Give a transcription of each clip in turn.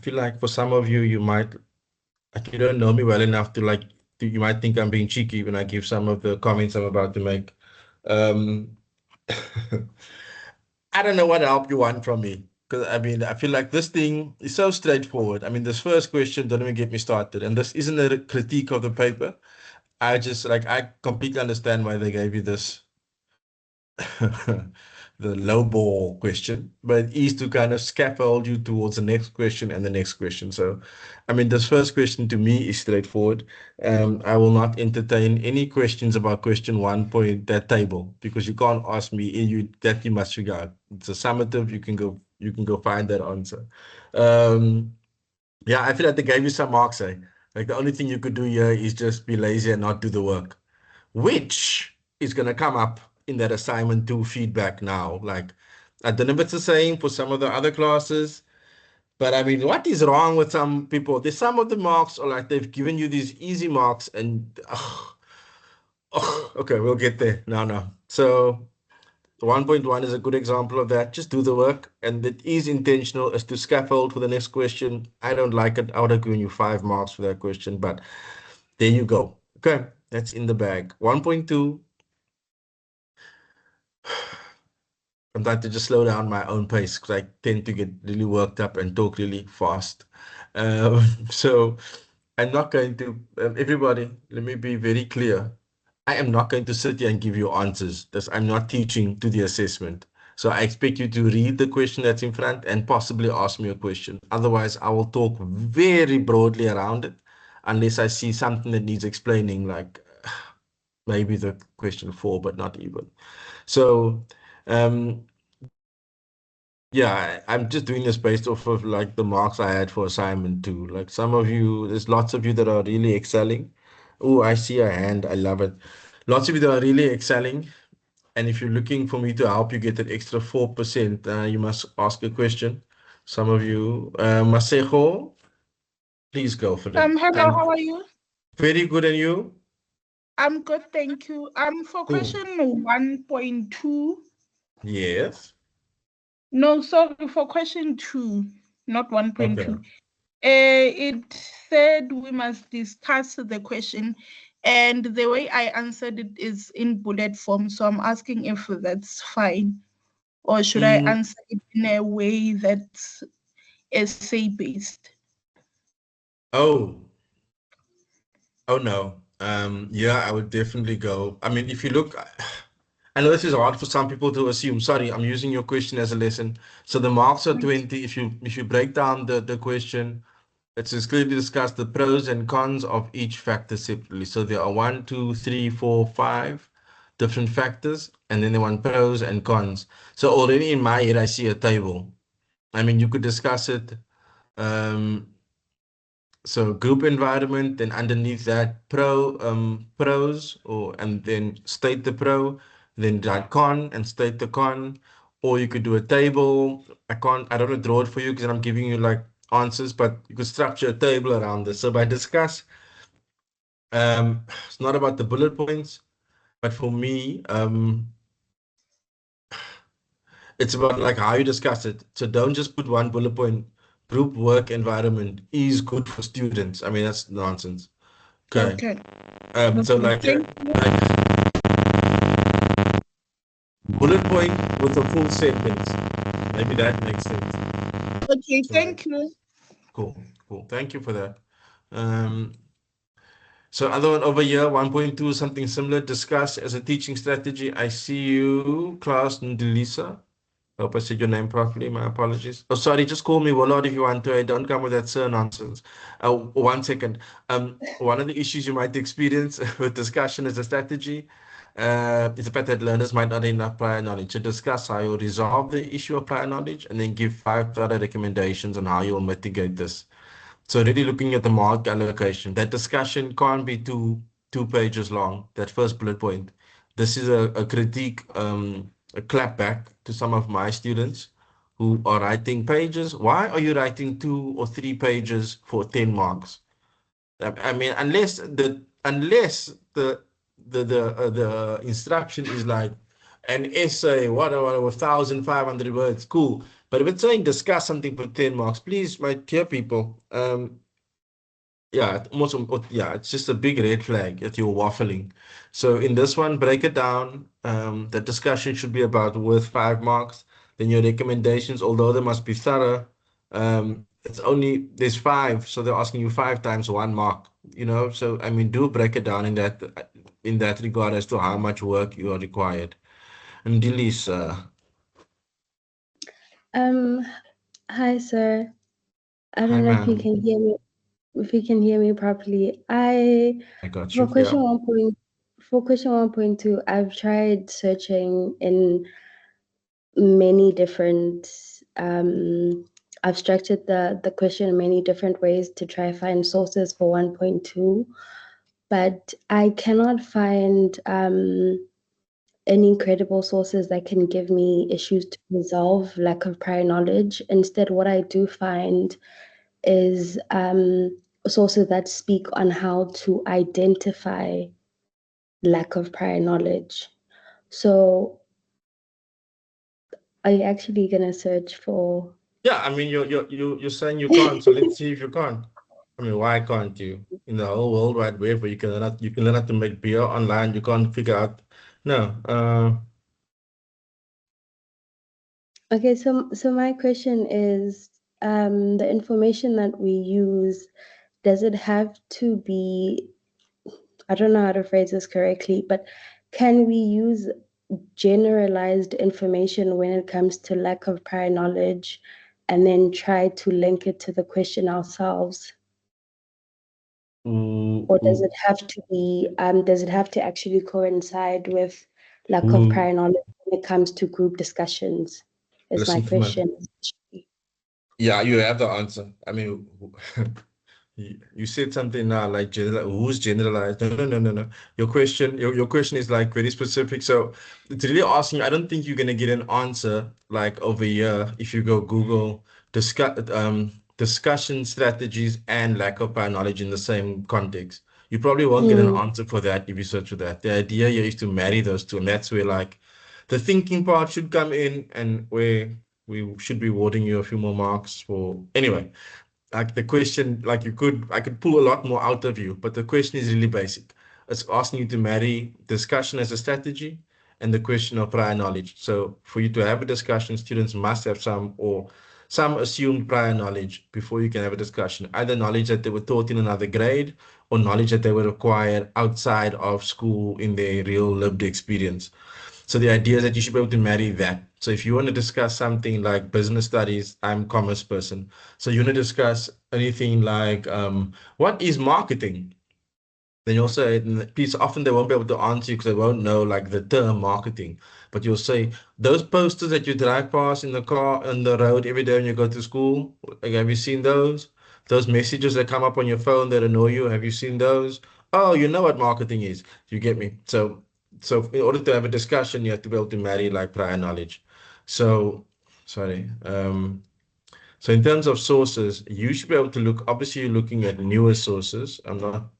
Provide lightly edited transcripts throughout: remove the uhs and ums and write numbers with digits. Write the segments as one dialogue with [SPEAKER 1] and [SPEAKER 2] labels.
[SPEAKER 1] feel like for some of you, you might, like, you don't know me well enough to like, you might think I'm being cheeky when I give some of the comments I'm about to make. Um, I don't know what help you want from me. Because I mean, I feel like this thing is so straightforward. I mean, this first question, don't even get me started. And this isn't a critique of the paper. I just like, I completely understand why they gave you this the low ball question, but it is to kind of scaffold you towards the next question and the next question. So, I mean, this first question to me is straightforward. I will not entertain any questions about question 1 point that table because you can't ask me you must figure out. It's a summative. You can go find that answer. Um, yeah, I feel like they gave you some marks, eh? Like the only thing you could do here is just be lazy and not do the work, which is going to come up in that assignment 2 feedback now. Like, I don't know if it's the same for some of the other classes, but I mean, what is wrong with some people? There's some of the marks are like they've given you these easy marks and, okay, we'll get there. No. So 1.1 is a good example of that. Just do the work, and it is intentional as to scaffold for the next question. I don't like it. I would have given you 5 marks for that question, but there you go. Okay, that's in the bag. 1.2. I'm trying to just slow down my own pace because I tend to get really worked up and talk really fast. So I'm not going to, everybody, let me be very clear. I am not going to sit here and give you answers. I'm not teaching to the assessment. So I expect you to read the question that's in front and possibly ask me a question. Otherwise, I will talk very broadly around it unless I see something that needs explaining, like maybe the question 4, but not even. So, um, yeah, I'm just doing this based off of like the marks I had for assignment 2. Like some of you, there's lots of you that are really excelling. Oh, I see a hand. I love it. Lots of you that are really excelling. And if you're looking for me to help you get that extra 4%, you must ask a question. Some of you, Masejo, please go for it.
[SPEAKER 2] Hello, how are you?
[SPEAKER 1] Very good, and you?
[SPEAKER 2] I'm good, thank you. For
[SPEAKER 1] Cool.
[SPEAKER 2] question 1.2.
[SPEAKER 1] Yes.
[SPEAKER 2] No, sorry, for question 2, not 1.2.
[SPEAKER 1] Okay.
[SPEAKER 2] It said we must discuss the question, and the way I answered it is in bullet form. So I'm asking if that's fine, or should I answer it in a way that's essay-based?
[SPEAKER 1] Oh. Oh no. Yeah, I would definitely go. I mean, if you look, I know this is hard for some people to assume. Sorry, I'm using your question as a lesson. So the marks are 20. If you break down the question, it's just clearly discuss the pros and cons of each factor separately. So there are 1, 2, 3, 4, 5 different factors, and then there are pros and cons. So already in my head, I see a table. I mean, you could discuss it. So group environment, then underneath that pros, and then state the pro, then write con and state the con, or you could do a table. I don't want to draw it for you because I'm giving you like answers, but you could structure a table around this. So by discuss, it's not about the bullet points, but for me, it's about like how you discuss it. So don't just put one bullet point. Group work environment is good for students. I mean, that's nonsense. Okay.
[SPEAKER 2] Okay.
[SPEAKER 1] So
[SPEAKER 2] Okay,
[SPEAKER 1] like,
[SPEAKER 2] thank you.
[SPEAKER 1] like bullet point with a full sentence. Maybe that makes sense.
[SPEAKER 2] Okay,
[SPEAKER 1] Right.
[SPEAKER 2] thank you.
[SPEAKER 1] Cool. Thank you for that. Um, so other one over here, 1.2, something similar. Discuss as a teaching strategy. I see you, class Ndilisa. I hope I said your name properly. My apologies. Oh, sorry. Just call me Willard if you want to. I don't come with that sir nonsense. 1 second. One of the issues you might experience with discussion as a strategy is the fact that learners might not have enough prior knowledge. To discuss how you'll resolve the issue of prior knowledge and then give 5 other recommendations on how you'll mitigate this. So really looking at the mark allocation, that discussion can't be two pages long, that first bullet point. This is a critique, a clap back to some of my students who are writing pages. Why are you writing 2 or 3 pages for 10 marks? I mean, unless the instruction is like an essay, whatever, 1,500 words, cool. But if it's saying discuss something for 10 marks, please, my dear people, yeah, yeah, it's just a big red flag that you're waffling. So in this one, break it down. The discussion should be about worth 5 marks. Then your recommendations, although they must be thorough, it's only there's five, so they're asking you 5 times 1 mark. So I mean, do break it down in that regard as to how much work you are required. And Delisa,
[SPEAKER 3] Um, Hi, sir. I
[SPEAKER 1] hi
[SPEAKER 3] don't know if you
[SPEAKER 1] ma'am,
[SPEAKER 3] can hear me, if you can hear me properly. I
[SPEAKER 1] I got
[SPEAKER 3] for
[SPEAKER 1] you. Yeah.
[SPEAKER 3] question 1.2, I've tried searching in many different I've structured the question in many different ways to try find sources for 1.2, but I cannot find any credible sources that can give me issues to resolve lack of prior knowledge. Instead, what I do find is sources that speak on how to identify lack of prior knowledge. So, are you actually going to search for?
[SPEAKER 1] Yeah, I mean, you're saying you can't, so let's see if you can't. I mean, why can't you? In the whole world wide web, where you can learn how to make beer online, you can't figure out. No,
[SPEAKER 3] Okay, so my question is, the information that we use, does it have to be, I don't know how to phrase this correctly, but can we use generalized information when it comes to lack of prior knowledge and then try to link it to the question ourselves?
[SPEAKER 1] ooh,
[SPEAKER 3] Or
[SPEAKER 1] ooh,
[SPEAKER 3] does it have to actually coincide with lack of
[SPEAKER 1] ooh,
[SPEAKER 3] prior knowledge when it comes to group discussions? Is my
[SPEAKER 1] listen to me.
[SPEAKER 3] question.
[SPEAKER 1] Yeah, you have the answer. I mean, you said something now like who's generalized? No, no, no, no, no. Your question is like very specific. So it's really asking. I don't think you're gonna get an answer like over here if you go Google discussion strategies and lack of prior knowledge in the same context. You probably won't get an
[SPEAKER 3] Mm,
[SPEAKER 1] answer for that if you search for that. The idea here is to marry those two, and that's where like the thinking part should come in, and where we should be awarding you a few more marks for anyway. Like the question, like I could pull a lot more out of you, but the question is really basic. It's asking you to marry discussion as a strategy and the question of prior knowledge. So for you to have a discussion, students must have some assumed prior knowledge before you can have a discussion, either knowledge that they were taught in another grade or knowledge that they were acquired outside of school in their real lived experience. So the idea is that you should be able to marry that. So if you want to discuss something like business studies, I'm a commerce person. So you want to discuss anything like what is marketing? Then you'll say, and please, often they won't be able to answer you because they won't know like the term marketing. But you'll say, those posters that you drive past in the car on the road every day when you go to school, like, have you seen those? Those messages that come up on your phone that annoy you, have you seen those? Oh, you know what marketing is. You get me? So in order to have a discussion, you have to be able to marry like prior knowledge. So, sorry. So in terms of sources, you should be able to look, obviously you're looking at newer sources. I'm not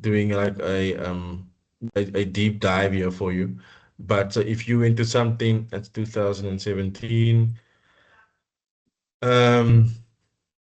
[SPEAKER 1] doing like a deep dive here for you. But if you into something that's 2017, um,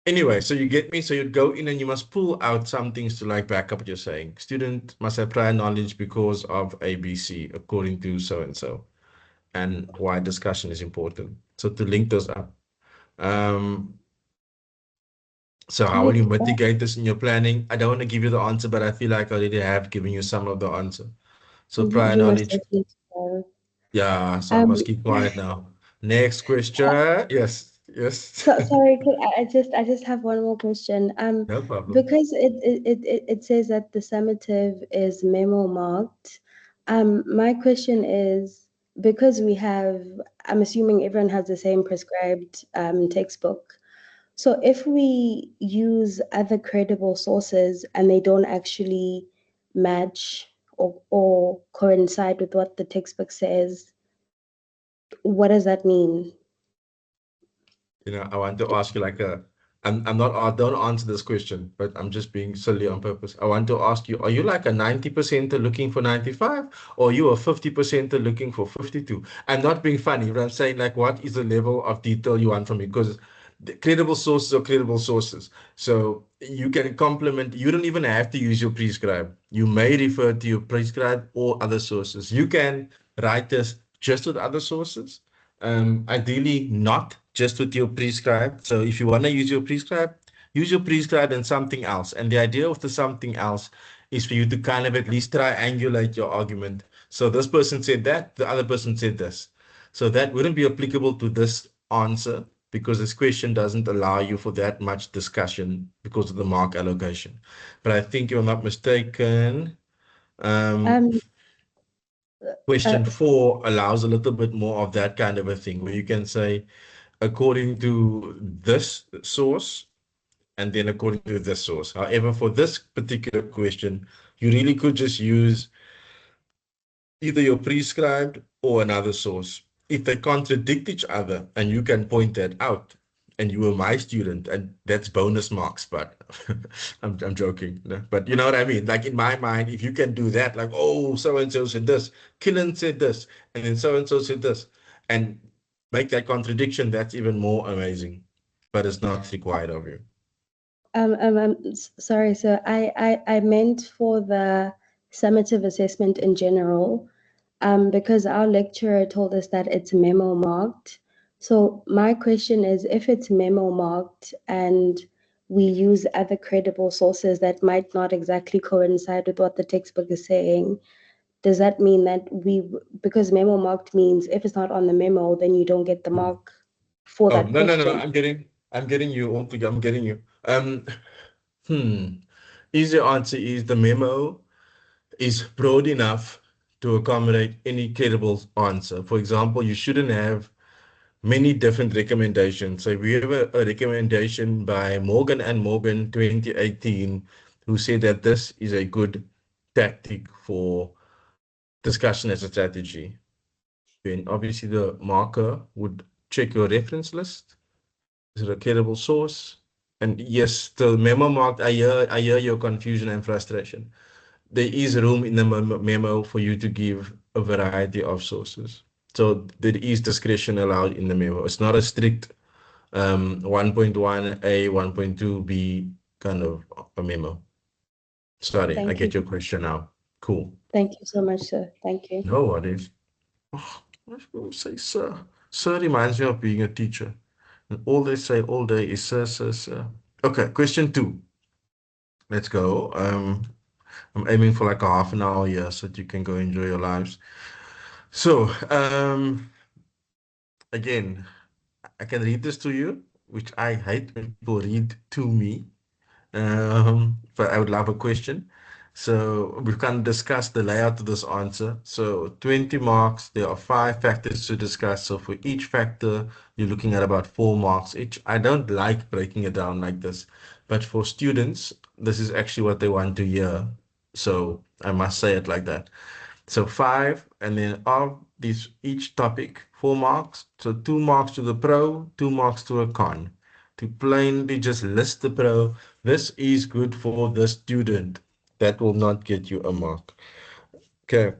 [SPEAKER 1] anyway, so you get me. So you'd go in and you must pull out some things to like back up what you're saying. Student must have prior knowledge because of ABC, according to so and so, and why discussion is important. So to link those up. Um, so how will
[SPEAKER 3] okay,
[SPEAKER 1] you mitigate this in your planning? I don't want to give you the answer, but I feel like I already have given you some of the answer. So prior
[SPEAKER 3] you must
[SPEAKER 1] knowledge.
[SPEAKER 3] definitely know.
[SPEAKER 1] Yeah, so I
[SPEAKER 3] Um,
[SPEAKER 1] must keep quiet now. Next question. Yes, yes.
[SPEAKER 3] so sorry, I just have one more question.
[SPEAKER 1] No problem.
[SPEAKER 3] Because it says that the summative is memo marked. My question is, because I'm assuming everyone has the same prescribed textbook. So if we use other credible sources and they don't actually match or coincide with what the textbook says, what does that mean?
[SPEAKER 1] I want to ask you like I'm not, I don't answer this question, but I'm just being silly on purpose. I want to ask you, are you like a 90%er looking for 95, or are you a 50%er looking for 52? I'm not being funny, but I'm saying, like, what is the level of detail you want from me? Because the credible sources are credible sources. So you can complement, you don't even have to use your prescribed. You may refer to your prescribed or other sources. You can write this just with other sources. Ideally not just with your prescribed. So if you want to use your prescribed and something else. And the idea of the something else is for you to kind of at least triangulate your argument. So this person said that, the other person said this. So that wouldn't be applicable to this answer because this question doesn't allow you for that much discussion because of the mark allocation. But I think, if I'm not mistaken,
[SPEAKER 3] Um,
[SPEAKER 1] question 4 allows a little bit more of that kind of a thing where you can say, according to this source, and then according to this source. However, for this particular question, you really could just use either your prescribed or another source. If they contradict each other and you can point that out, and you were my student, and that's bonus marks, but I'm joking. No? But you know what I mean? Like in my mind, if you can do that, like, oh, so and so said this, Killen said this, and then so and so said this, and make that contradiction, that's even more amazing. But it's not required of you.
[SPEAKER 3] Sorry, so I meant for the summative assessment in general, because our lecturer told us that it's memo marked. So my question is, if it's memo marked and we use other credible sources that might not exactly coincide with what the textbook is saying, does that mean that because memo marked means if it's not on the memo, then you don't get the mark for
[SPEAKER 1] Oh,
[SPEAKER 3] that
[SPEAKER 1] no, no, no, no.
[SPEAKER 3] question?
[SPEAKER 1] I'm getting you all together. I'm getting you. Hmm. Easy answer is the memo is broad enough to accommodate any credible answer. For example, you shouldn't have many different recommendations. So we have a recommendation by Morgan and Morgan 2018, who said that this is a good tactic for discussion as a strategy. Then obviously the marker would check your reference list. Is it a credible source? And yes, the memo marked, I hear your confusion and frustration. There is room in the memo for you to give a variety of sources. So there is discretion allowed in the memo. It's not a strict 1.1a, 1.2b kind of a memo. Sorry, I
[SPEAKER 3] Thank
[SPEAKER 1] get
[SPEAKER 3] you.
[SPEAKER 1] your question now. Cool.
[SPEAKER 3] Thank you so much, sir. Thank you.
[SPEAKER 1] No worries. Oh, I was going to say sir. Sir reminds me of being a teacher. And all they say all day is sir, sir, sir. Okay, question 2. Let's go. I'm aiming for like a half an hour here so that you can go enjoy your lives. So, again, I can read this to you, which I hate when people read to me. But I would love a question. So we can discuss the layout of this answer. So 20 marks, there are 5 factors to discuss. So for each factor, you're looking at about 4 marks each. I don't like breaking it down like this, but for students, this is actually what they want to hear. So I must say it like that. So 5, and then of these each topic, 4 marks. So 2 marks to the pro, 2 marks to a con. To plainly just list the pro, this is good for the student. That will not get you a mark. Okay.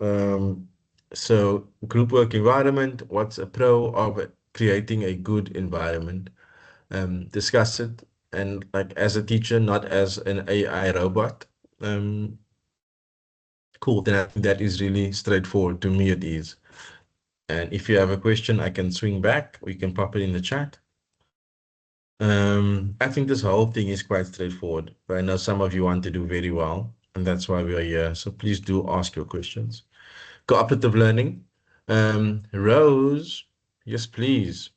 [SPEAKER 1] Um, so group work environment, what's a pro of creating a good environment? Discuss it, and like as a teacher, not as an AI robot. Cool, then I think that is really straightforward. To me, it is. And if you have a question, I can swing back, or you can pop it in the chat. I think this whole thing is quite straightforward, but I know some of you want to do very well, and that's why we are here. So please do ask your questions. Cooperative learning. Rose, yes, please.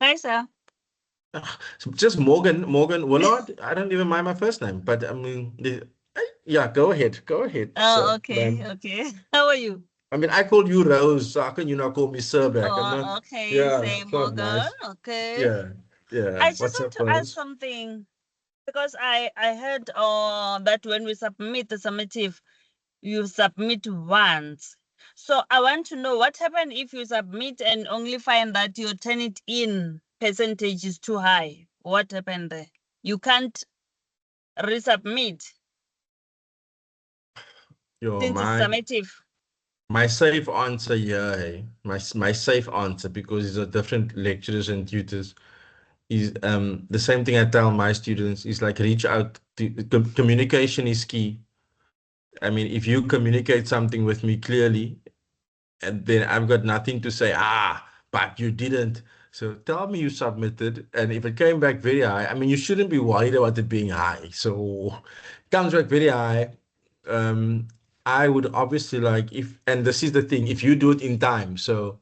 [SPEAKER 4] Hi, sir.
[SPEAKER 1] So just Morgan Willard. I don't even mind my first name, but I mean, yeah, go ahead,
[SPEAKER 4] Oh,
[SPEAKER 1] sir.
[SPEAKER 4] okay, okay. How are you?
[SPEAKER 1] I mean, I called you Rose, so how can you not call me Sir back? I'm not,
[SPEAKER 4] Oh, okay.
[SPEAKER 1] yeah,
[SPEAKER 4] Same,
[SPEAKER 1] it's not
[SPEAKER 4] Morgan.
[SPEAKER 1] nice.
[SPEAKER 4] Okay.
[SPEAKER 1] Yeah, yeah.
[SPEAKER 4] I just
[SPEAKER 1] What's
[SPEAKER 4] want
[SPEAKER 1] up,
[SPEAKER 4] to ask
[SPEAKER 1] Rose?
[SPEAKER 4] something because I heard that when we submit the summative, you submit once. So I want to know what happens if you submit and only find that you turn it in percentage is too high. What happened there? You can't resubmit
[SPEAKER 1] Yo,
[SPEAKER 4] since it's summative.
[SPEAKER 1] my safe answer here, hey, my safe answer, because these are different lecturers and tutors, is the same thing I tell my students is like reach out to communication is key. I mean, if you communicate something with me clearly, and then I've got nothing to say, but you didn't. So tell me you submitted, and if it came back very high, I mean, you shouldn't be worried about it being high. So comes back very high. I would obviously like if, and this is the thing, if you do it in time, so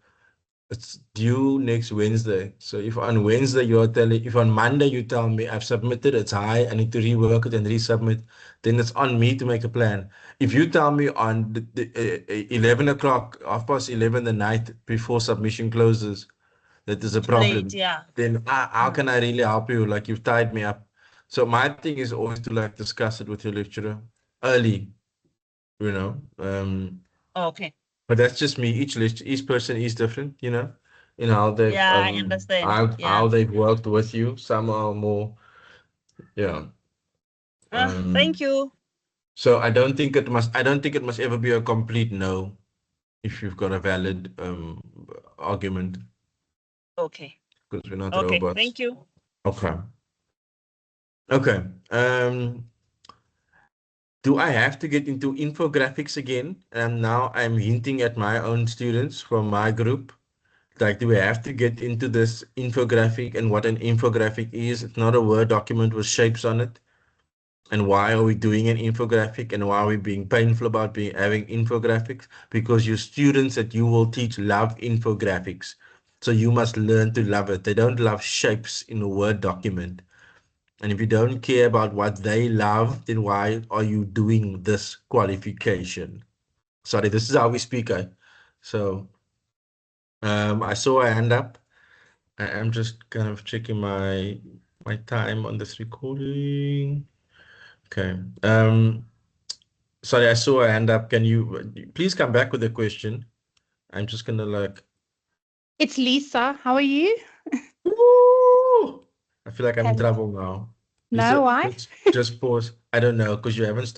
[SPEAKER 1] it's due next Wednesday. So if on Wednesday you're telling, if on Monday you tell me I've submitted, it's high, I need to rework it and resubmit, then it's on me to make a plan. If you tell me on the 11 o'clock, 11:30 the night before submission closes, that there's a
[SPEAKER 4] Late,
[SPEAKER 1] problem,
[SPEAKER 4] yeah.
[SPEAKER 1] then how can I really help you? Like you've tied me up. So my thing is always to like discuss it with your lecturer early, you know.
[SPEAKER 4] Okay.
[SPEAKER 1] But that's just me. Each person is different, in how they've
[SPEAKER 4] Yeah, I understand. Yeah.
[SPEAKER 1] how they've worked with you. Some are more, yeah.
[SPEAKER 4] Thank
[SPEAKER 1] Um,
[SPEAKER 4] you.
[SPEAKER 1] so I don't think it must ever be a complete no if you've got a valid argument,
[SPEAKER 4] Okay.
[SPEAKER 1] because we're not
[SPEAKER 4] Okay.
[SPEAKER 1] robots.
[SPEAKER 4] Thank you.
[SPEAKER 1] Okay. Okay. Do I have to get into infographics again? And now I'm hinting at my own students from my group. Like, do we have to get into this infographic and what an infographic is? It's not a Word document with shapes on it. And why are we doing an infographic, and why are we being painful about having infographics? Because your students that you will teach love infographics. So you must learn to love it. They don't love shapes in a Word document. And if you don't care about what they love, then why are you doing this qualification? Sorry, this is how we speak. So I saw a hand up. I'm just kind of checking my time on this recording. Okay. Sorry, I saw a hand up. Can you please come back with a question? I'm just gonna like.
[SPEAKER 2] It's Lisa. How are you?
[SPEAKER 1] Ooh, I feel like I'm in
[SPEAKER 2] Hello.
[SPEAKER 1] trouble now.
[SPEAKER 2] No,
[SPEAKER 1] Lisa,
[SPEAKER 2] why?
[SPEAKER 1] just pause. I don't know, because you haven't started.